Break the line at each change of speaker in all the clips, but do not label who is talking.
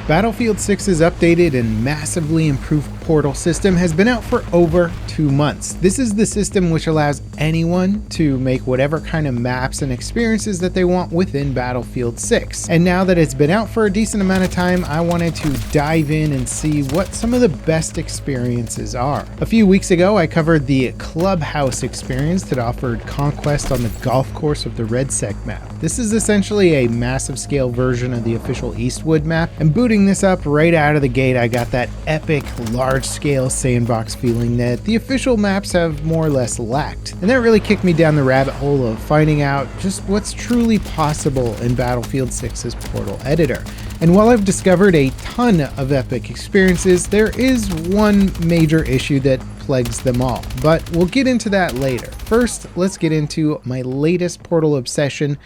Battlefield 6's updated and massively improved portal system has been out for over 2 months. This is the system which allows anyone to make whatever kind of maps and experiences that they want within Battlefield 6. And now that it's been out for a decent amount of time, I wanted to dive in and see what some of the best experiences are. A few weeks ago, I covered the Clubhouse experience that offered conquest on the golf course of the Red Sec map. This is essentially a massive scale version of the official Eastwood map, and booting this up right out of the gate, I got that epic large-scale sandbox feeling that the official maps have more or less lacked. And that really kicked me down the rabbit hole of finding out just what's truly possible in Battlefield 6's portal editor. And while I've discovered a ton of epic experiences, there is one major issue that plagues them all, but we'll get into that later. First, let's get into my latest portal obsession,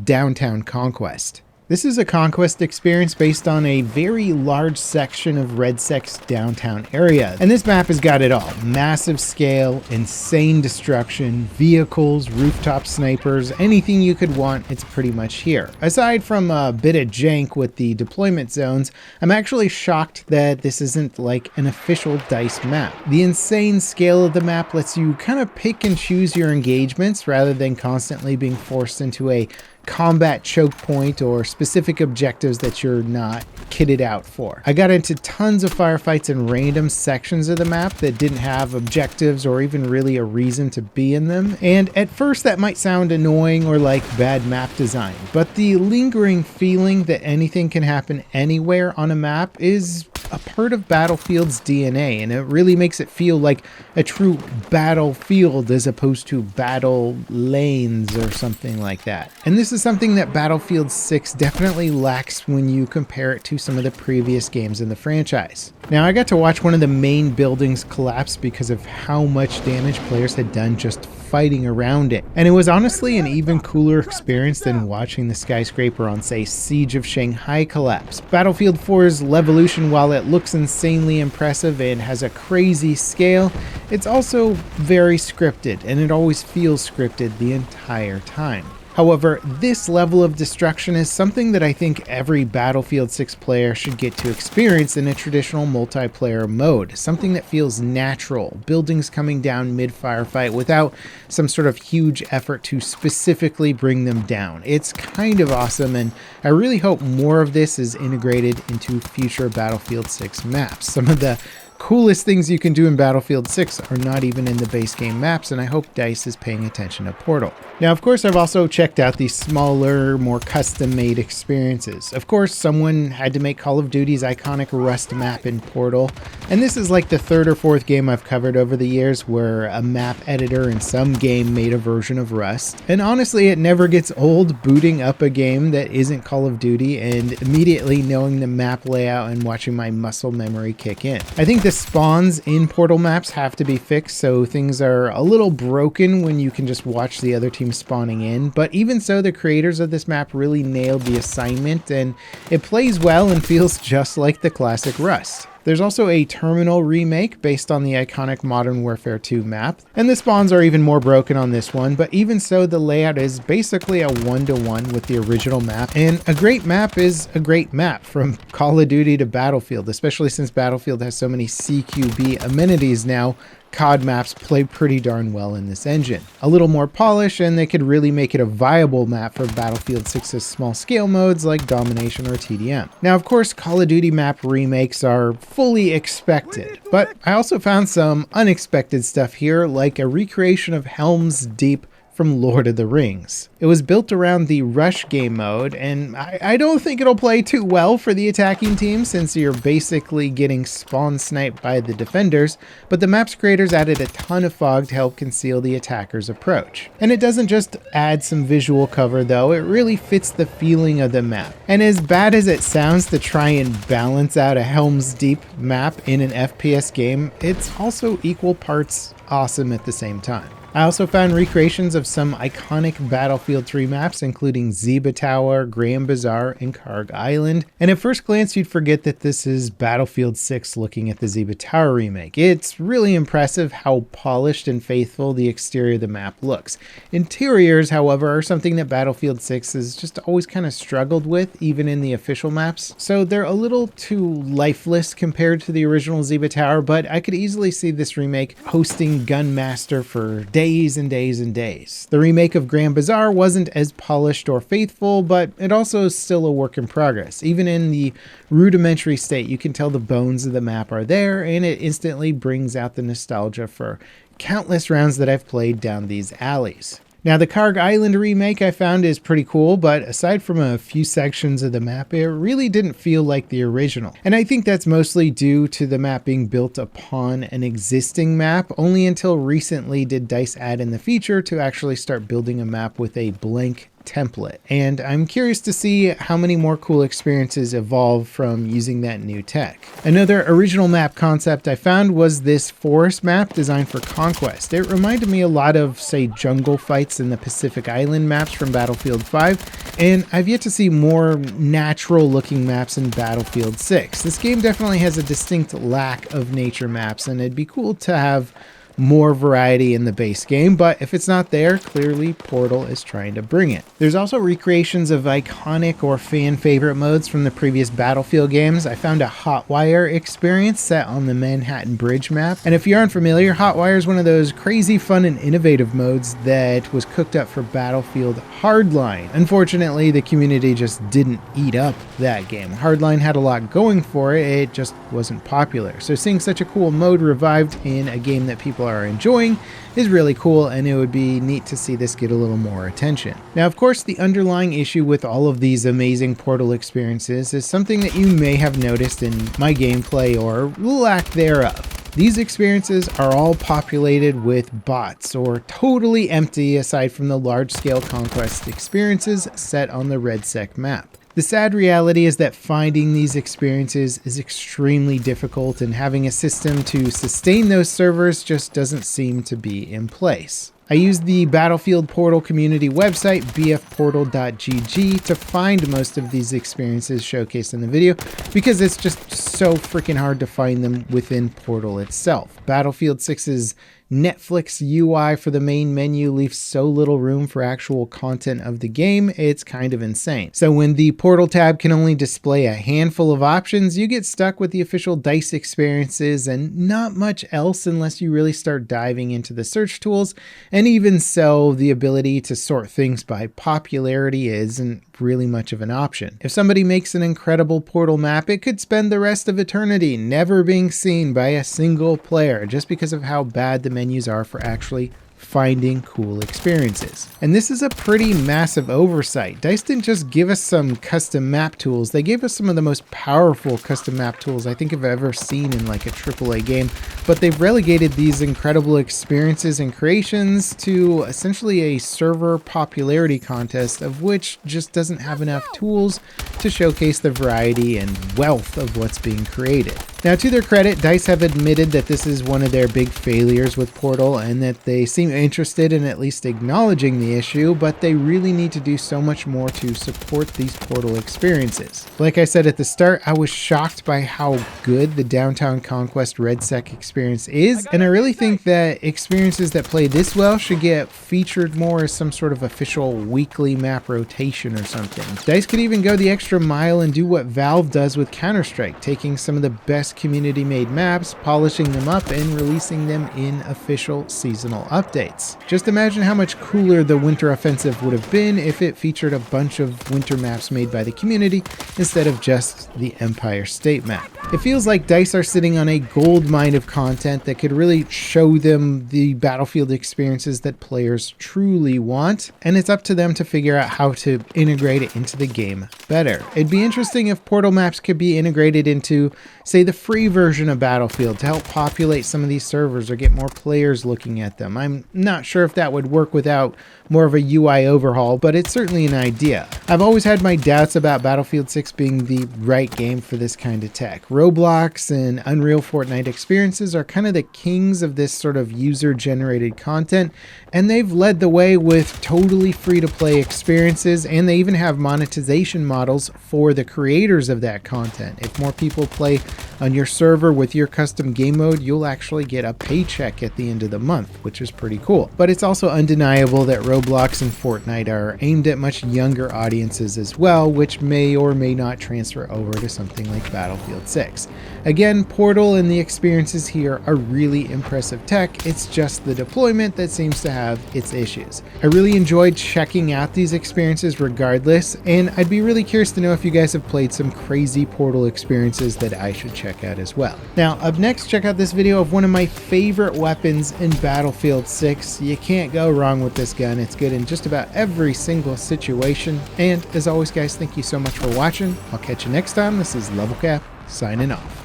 Downtown Conquest. This is a conquest experience based on a very large section of Red Sec's downtown area. And this map has got it all. Massive scale, insane destruction, vehicles, rooftop snipers, anything you could want, it's pretty much here. Aside from a bit of jank with the deployment zones, I'm actually shocked that this isn't like an official DICE map. The insane scale of the map lets you kind of pick and choose your engagements rather than constantly being forced into a combat choke point or specific objectives that you're not kitted out for. I got into tons of firefights in random sections of the map that didn't have objectives or even really a reason to be in them. And at first that might sound annoying or like bad map design, but the lingering feeling that anything can happen anywhere on a map is a part of Battlefield's DNA, and it really makes it feel like a true battlefield as opposed to battle lanes or something like that. And this is something that Battlefield 6 definitely lacks when you compare it to some of the previous games in the franchise. Now, I got to watch one of the main buildings collapse because of how much damage players had done just fighting around it. And it was honestly an even cooler experience than watching the skyscraper on, say, Siege of Shanghai collapse. Battlefield 4's Levolution, while it looks insanely impressive and has a crazy scale, it's also very scripted, and it always feels scripted the entire time. However, this level of destruction is something that I think every Battlefield 6 player should get to experience in a traditional multiplayer mode. Something that feels natural, buildings coming down mid-firefight without some sort of huge effort to specifically bring them down. It's kind of awesome, and I really hope more of this is integrated into future Battlefield 6 maps. Some of the coolest things you can do in Battlefield 6 are not even in the base game maps, and I hope DICE is paying attention to Portal. Now, of course, I've also checked out these smaller, more custom-made experiences. Of course, someone had to make Call of Duty's iconic Rust map in Portal, and this is like the third or fourth game I've covered over the years where a map editor in some game made a version of Rust. And honestly, it never gets old booting up a game that isn't Call of Duty and immediately knowing the map layout and watching my muscle memory kick in. I think the spawns in Portal maps have to be fixed, so things are a little broken when you can just watch the other team spawning in, but even so, the creators of this map really nailed the assignment, and it plays well and feels just like the classic Rust. There's also a terminal remake based on the iconic Modern Warfare 2 map, and the spawns are even more broken on this one, but even so, the layout is basically a one-to-one with the original map, and a great map is a great map from Call of Duty to Battlefield, especially since Battlefield has so many CQB amenities now. COD maps play pretty darn well in this engine. A little more polish, and they could really make it a viable map for Battlefield 6's small scale modes like Domination or TDM. Now, of course, Call of Duty map remakes are fully expected, but I also found some unexpected stuff here, like a recreation of Helm's Deep from Lord of the Rings. It was built around the rush game mode, and I don't think it'll play too well for the attacking team since you're basically getting spawn sniped by the defenders, but the map's creators added a ton of fog to help conceal the attacker's approach. And it doesn't just add some visual cover though, it really fits the feeling of the map. And as bad as it sounds to try and balance out a Helm's Deep map in an FPS game, it's also equal parts awesome at the same time. I also found recreations of some iconic Battlefield 3 maps, including Zeba Tower, Grand Bazaar, and Karg Island. And at first glance, you'd forget that this is Battlefield 6 looking at the Zeba Tower remake. It's really impressive how polished and faithful the exterior of the map looks. Interiors, however, are something that Battlefield 6 has just always kind of struggled with, even in the official maps. So they're a little too lifeless compared to the original Zeba Tower, but I could easily see this remake hosting Gunmaster for days and days and days. The remake of Grand Bazaar wasn't as polished or faithful, but it also is still a work in progress. Even in the rudimentary state, you can tell the bones of the map are there, and it instantly brings out the nostalgia for countless rounds that I've played down these alleys. Now, the Karg Island remake I found is pretty cool, but aside from a few sections of the map, it really didn't feel like the original. And I think that's mostly due to the map being built upon an existing map. Only until recently did DICE add in the feature to actually start building a map with a blank template, and I'm curious to see how many more cool experiences evolve from using that new tech. Another original map concept I found was this forest map designed for Conquest. It reminded me a lot of, say, jungle fights in the Pacific Island maps from Battlefield 5, and I've yet to see more natural looking maps in Battlefield 6. This game definitely has a distinct lack of nature maps, and it'd be cool to have more variety in the base game, but if it's not there, clearly Portal is trying to bring it. There's also recreations of iconic or fan favorite modes from the previous Battlefield games. I found a Hotwire experience set on the Manhattan Bridge map, and if you aren't familiar, Hotwire is one of those crazy fun and innovative modes that was cooked up for Battlefield Hardline. Unfortunately, the community just didn't eat up that game. Hardline had a lot going for it, it just wasn't popular. So seeing such a cool mode revived in a game that people are enjoying is really cool, and it would be neat to see this get a little more attention. Now, of course, the underlying issue with all of these amazing Portal experiences is something that you may have noticed in my gameplay or lack thereof. These experiences are all populated with bots or totally empty aside from the large-scale conquest experiences set on the RedSec map. The sad reality is that finding these experiences is extremely difficult, and having a system to sustain those servers just doesn't seem to be in place. I used the Battlefield Portal community website, bfportal.gg, to find most of these experiences showcased in the video because it's just so freaking hard to find them within Portal itself. Battlefield 6's Netflix UI for the main menu leaves so little room for actual content of the game, it's kind of insane. So when the Portal tab can only display a handful of options, you get stuck with the official DICE experiences and not much else unless you really start diving into the search tools, and even so, the ability to sort things by popularity isn't really much of an option. If somebody makes an incredible Portal map, it could spend the rest of eternity never being seen by a single player just because of how bad the menus are for actually finding cool experiences. And this is a pretty massive oversight. DICE didn't just give us some custom map tools, they gave us some of the most powerful custom map tools I think I've ever seen in like a AAA game, but they've relegated these incredible experiences and creations to essentially a server popularity contest, of which just doesn't have enough tools to showcase the variety and wealth of what's being created. Now, to their credit, DICE have admitted that this is one of their big failures with Portal, and that they seem interested in at least acknowledging the issue, but they really need to do so much more to support these Portal experiences. Like I said at the start, I was shocked by how good the Downtown Conquest RedSec experience is, and I really think that experiences that play this well should get featured more as some sort of official weekly map rotation or something. DICE could even go the extra mile and do what Valve does with Counter-Strike, taking some of the best community-made maps, polishing them up, and releasing them in official seasonal updates. Just imagine how much cooler the Winter Offensive would have been if it featured a bunch of winter maps made by the community instead of just the Empire State map. It feels like DICE are sitting on a gold mine of content that could really show them the Battlefield experiences that players truly want, and it's up to them to figure out how to integrate it into the game better. It'd be interesting if Portal maps could be integrated into, say, the free version of Battlefield to help populate some of these servers or get more players looking at them. I'm not sure if that would work without more of a UI overhaul, but it's certainly an idea. I've always had my doubts about Battlefield 6 being the right game for this kind of tech. Roblox and Unreal Fortnite experiences are kind of the kings of this sort of user-generated content, and they've led the way with totally free-to-play experiences, and they even have monetization models for the creators of that content. If more people play on your server with your custom game mode, you'll actually get a paycheck at the end of the month, which is pretty cool. But it's also undeniable that Roblox and Fortnite are aimed at much younger audiences as well, which may or may not transfer over to something like Battlefield 6. Again, Portal and the experiences here are really impressive tech. It's just the deployment that seems to have its issues. I really enjoyed checking out these experiences regardless, and I'd be really curious to know if you guys have played some crazy Portal experiences that I should check out as well. Now, up next, check out this video of one of my favorite weapons in Battlefield 6. You can't go wrong with this gun. It's good in just about every single situation. And as always, guys, thank you so much for watching. I'll catch you next time. This is Level Cap signing off.